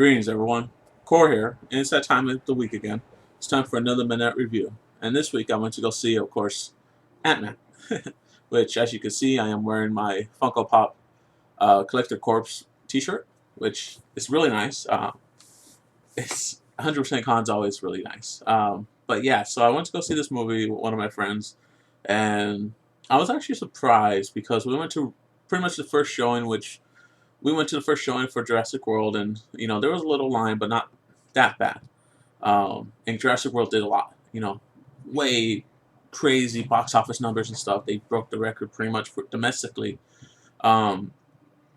Greetings, everyone. Core here, and it's that time of the week again. It's time for another Minute Review. And this week I went to go see, of course, Ant-Man, which, as you can see, I am wearing my Funko Pop Collector Corpse t-shirt, which is really nice. It's 100% con's always really nice. But yeah, so I went to go see this movie with one of my friends, and I was actually surprised because we went to pretty much the first showing, which we went to the first showing for Jurassic World, and there was a little line, but not that bad. And Jurassic World did a lot, way crazy box office numbers and stuff. They broke the record pretty much for domestically. Um,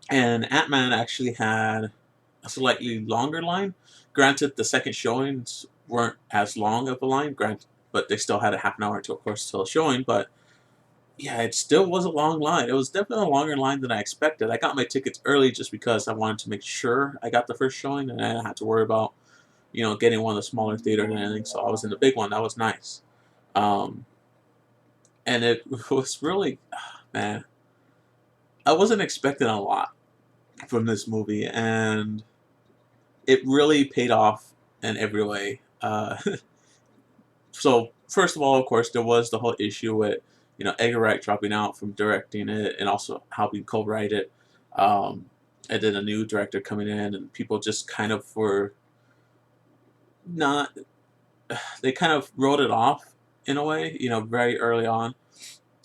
and Ant Man actually had a slightly longer line. Granted, the second showings weren't as long of a line, granted, but they still had a half an hour to, of course, till showing. But yeah, it still was a long line. It was definitely a longer line than I expected. I got my tickets early just because I wanted to make sure I got the first showing, and I didn't have to worry about, getting one of the smaller theaters and anything. So I was in the big one. That was nice. Um, and it was really, man, I wasn't expecting a lot from this movie, and it really paid off in every way. So first of all, of course, there was the whole issue with Edgar Wright dropping out from directing it and also helping co-write it, um, and then a new director coming in, and people just kind of were not. They kind of wrote it off in a way, very early on.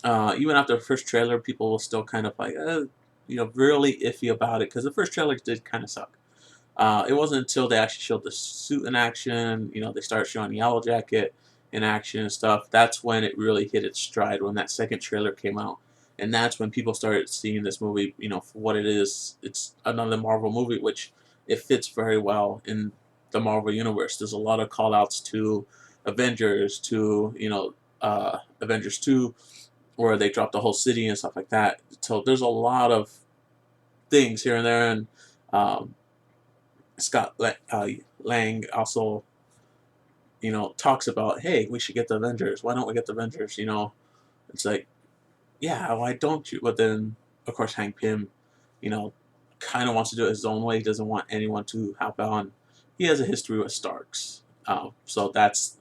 Even after the first trailer, people were still kind of like, really iffy about it because the first trailer did kind of suck. It wasn't until they actually showed the suit in action, they started showing Yellow Jacket in action and stuff. That's when it really hit its stride, when that second trailer came out. And that's when people started seeing this movie, for what it is. It's another Marvel movie, which it fits very well in the Marvel universe. There's a lot of call outs to Avengers, to, Avengers 2, where they dropped the whole city and stuff like that. So there's a lot of things here and there. And um, Lang also, talks about, hey, we should get the Avengers. Why don't we get the Avengers? It's like, yeah, why don't you? But then, of course, Hank Pym, you know, kind of wants to do it his own way. He doesn't want anyone to help out. And he has a history with Starks. So that's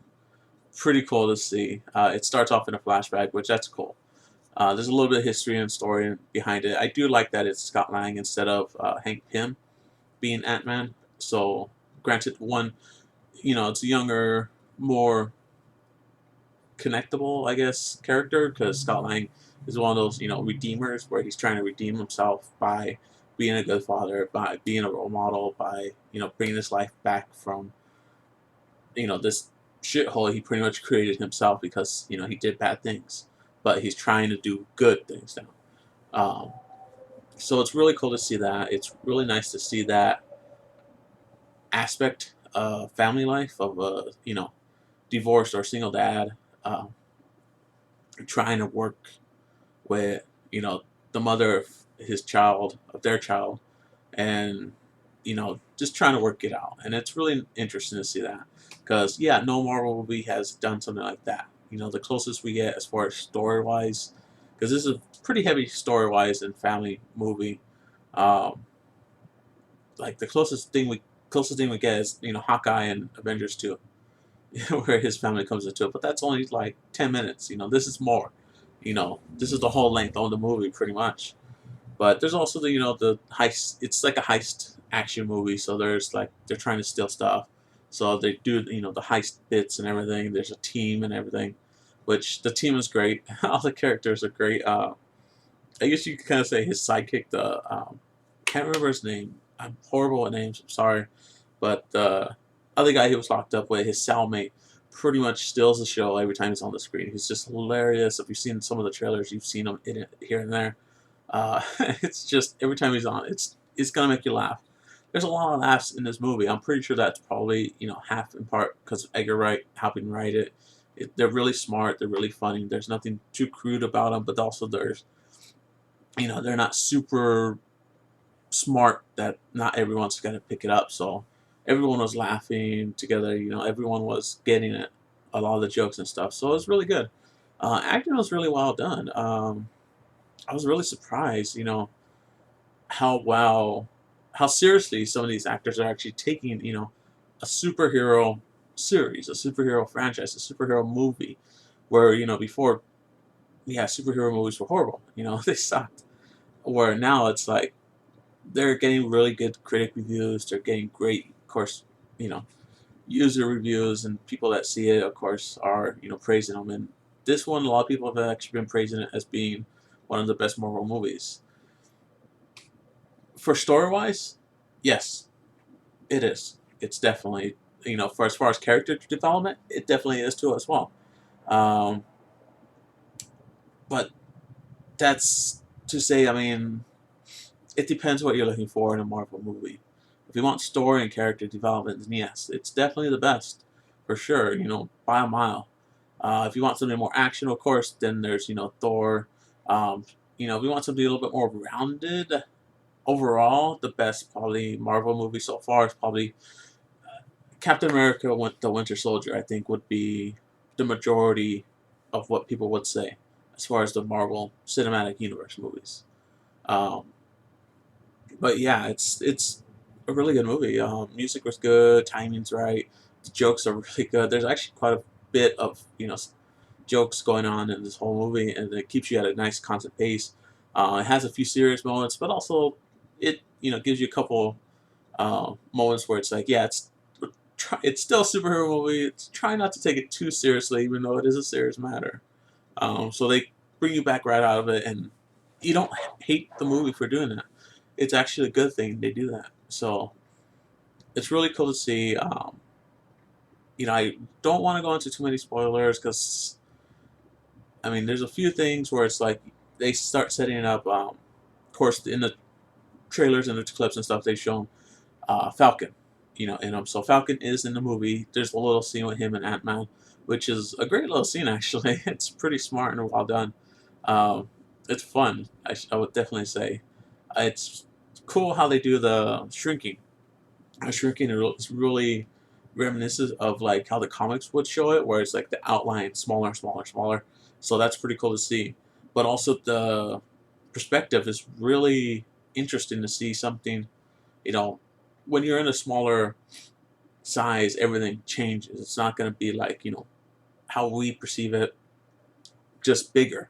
pretty cool to see. It starts off in a flashback, which that's cool. There's a little bit of history and story behind it. I do like that it's Scott Lang instead of Hank Pym being Ant-Man. So, granted, one, it's a younger, more connectable, I guess, character because Scott Lang is one of those, redeemers where he's trying to redeem himself by being a good father, by being a role model, by, bringing his life back from, this shithole he pretty much created himself because, he did bad things. But he's trying to do good things now. So it's really cool to see that. It's really nice to see that aspect of family life of a divorced or single dad, um, trying to work with the mother of his child, of their child, and just trying to work it out. And it's really interesting to see that because yeah, no Marvel movie has done something like that. The closest we get as far as story wise, because this is a pretty heavy story wise and family movie. Um, like the closest thing we get is Hawkeye and Avengers 2, where his family comes into it. But that's only like 10 minutes. This is more. This is the whole length of the movie pretty much. But there's also the the heist. It's like a heist action movie. So there's like they're trying to steal stuff. So they do the heist bits and everything. There's a team and everything, which the team is great. All the characters are great. I guess you could kind of say his sidekick. The can't remember his name. I'm horrible at names. I'm sorry, but the other guy he was locked up with, his cellmate, pretty much steals the show every time he's on the screen. He's just hilarious. If you've seen some of the trailers, you've seen him in it here and there. It's just every time he's on, it's gonna make you laugh. There's a lot of laughs in this movie. I'm pretty sure that's probably half in part because of Edgar Wright helping write it. They're really smart. They're really funny. There's nothing too crude about them, but also there's they're not super smart that not everyone's gonna pick it up. So everyone was laughing together. Everyone was getting it, a lot of the jokes and stuff. So it was really good. Acting was really well done. I was really surprised, how well how seriously some of these actors are actually taking, a superhero series, a superhero franchise, a superhero movie, where before, yeah, superhero movies were horrible. They sucked. Where now it's like they're getting really good critic reviews. They're getting great, of course, you know, user reviews, and people that see it, of course, are praising them. And this one, a lot of people have actually been praising it as being one of the best Marvel movies. For story wise, yes, it is. It's definitely for as far as character development, it definitely is too as well. Um, but that's to say, I mean, it depends what you're looking for in a Marvel movie. If you want story and character development, then yes, it's definitely the best, for sure. By a mile. If you want something more action, of course, then there's Thor. Um, if you want something a little bit more rounded, overall, the best probably Marvel movie so far is probably Captain America: The Winter Soldier. I think would be the majority of what people would say as far as the Marvel Cinematic Universe movies. Um, but yeah, it's a really good movie. Music was good, timing's right, the jokes are really good. There's actually quite a bit of jokes going on in this whole movie, and it keeps you at a nice constant pace. It has a few serious moments, but also it gives you a couple moments where it's like, yeah, it's still a superhero movie. It's try not to take it too seriously, even though it is a serious matter. So they bring you back right out of it, and you don't hate the movie for doing that. It's actually a good thing they do that. So it's really cool to see. I don't want to go into too many spoilers because I mean, there's a few things where it's like they start setting up. Of course, in the trailers and the clips and stuff, they've shown Falcon. So Falcon is in the movie. There's a little scene with him and Ant Man, which is a great little scene actually. It's pretty smart and well done. Um, it's fun. I would definitely say it's cool how they do the shrinking. Shrinking is really reminiscent of like how the comics would show it, where it's like the outline smaller, smaller, smaller. So that's pretty cool to see. But also the perspective is really interesting to see something. You know, when you're in a smaller size, everything changes. It's not going to be like how we perceive it, just bigger.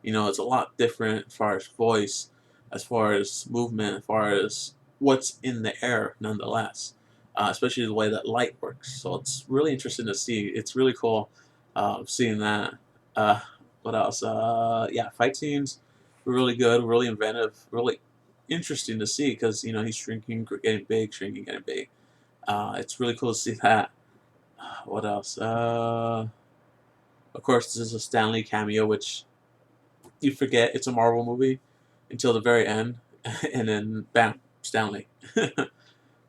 It's a lot different as far as voice, as far as movement, as far as what's in the air, nonetheless. Especially the way that light works. So it's really interesting to see. It's really cool seeing that. Uh, what else? Yeah, fight scenes were really good, really inventive, really interesting to see because he's shrinking, getting big, shrinking, getting big. It's really cool to see that. What else? Of course, this is a Stanley cameo, which you forget it's a Marvel movie until the very end, and then bam, Stanley.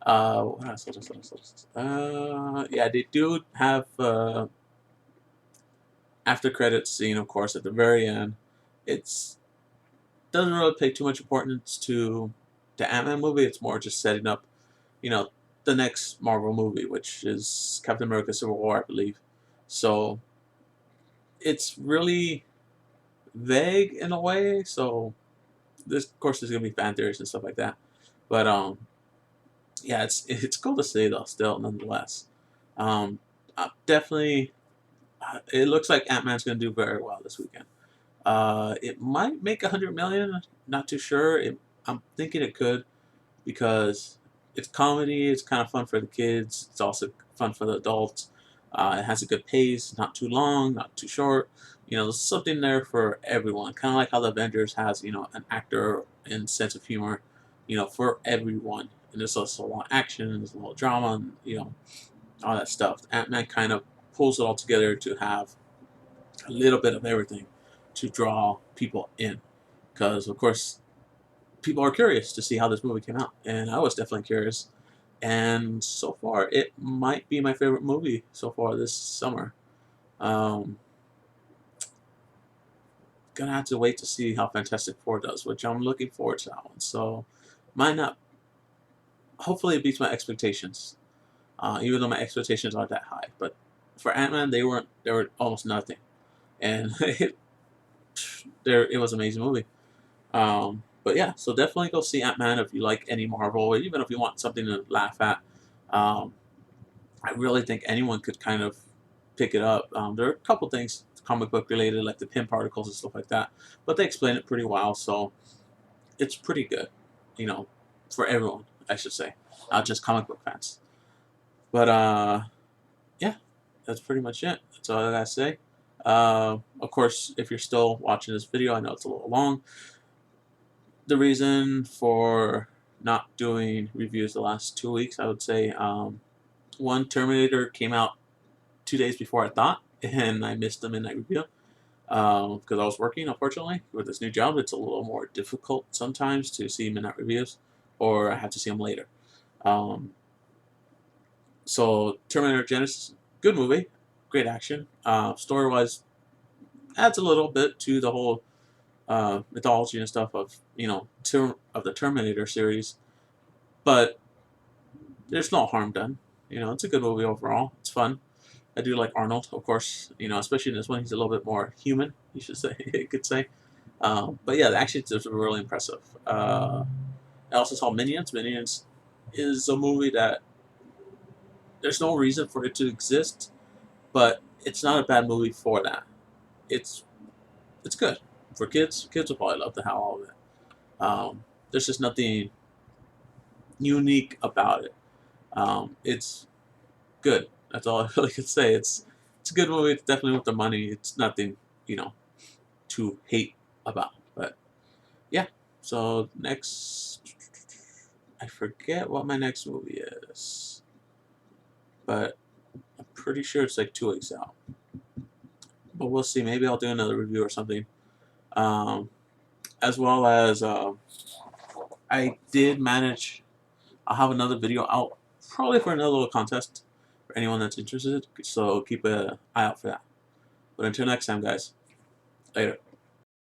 What else? What else? What else? What else? Yeah, they do have after credits scene, of course, at the very end. It's doesn't really pay too much importance to the Ant-Man movie. It's more just setting up, you know, the next Marvel movie, which is Captain America: Civil War, I believe. So it's really vague in a way. So this, of course, there's gonna be fan theories and stuff like that. But yeah, it's cool to see though. Still, nonetheless, um, definitely, it looks like Ant Man's gonna do very well this weekend. It might make 100 million. Not too sure. I'm thinking it could because it's comedy. It's kind of fun for the kids. It's also fun for the adults. It has a good pace. Not too long. Not too short. There's something there for everyone. Kind of like how the Avengers has an actor and sense of humor. For everyone. And there's also a lot of action. There's a little drama. And, all that stuff. Ant Man kind of pulls it all together to have a little bit of everything to draw people in. Because, of course, people are curious to see how this movie came out. And I was definitely curious. And so far, it might be my favorite movie so far this summer. Um, gonna have to wait to see how Fantastic Four does, which I'm looking forward to that one. So, might not. Hopefully, it beats my expectations. Even though my expectations aren't that high, but for Ant Man, they weren't. They were almost nothing, and it was an amazing movie. But yeah, so definitely go see Ant-Man if you like any Marvel, or even if you want something to laugh at. Um, I really think anyone could kind of pick it up. There are a couple things comic book related, like the pin particles and stuff like that, but they explain it pretty well, so it's pretty good, you know, for everyone, I should say, not just comic book fans. But yeah, that's pretty much it. That's all I gotta say. Of course, if you're still watching this video, I know it's a little long. The reason for not doing reviews the last 2 weeks, I would say, one, Terminator came out 2 days before I thought, and I missed the midnight review because I was working. Unfortunately, with this new job, it's a little more difficult sometimes to see midnight reviews, or I have to see them later. Um, so Terminator Genesis, good movie, great action. Story-wise, adds a little bit to the whole mythology and stuff of of the Terminator series, but there's no harm done. It's a good movie overall. It's fun. I do like Arnold, of course. Especially in this one, he's a little bit more human. You should say, you could say. But yeah, actually, it's really impressive. I also saw Minions. Minions is a movie that there's no reason for it to exist, but it's not a bad movie for that. It's it's good for kids. Kids will probably love the hell out of it. There's just nothing unique about it. It's good. That's all I really could say. It's a good movie. It's definitely worth the money. It's nothing to hate about. But yeah. So next, I forget what my next movie is, but I'm pretty sure it's like 2 weeks out. But we'll see. Maybe I'll do another review or something. As well as I did manage. I'll have another video out probably for another little contest for anyone that's interested. So keep an eye out for that. But until next time, guys. Later.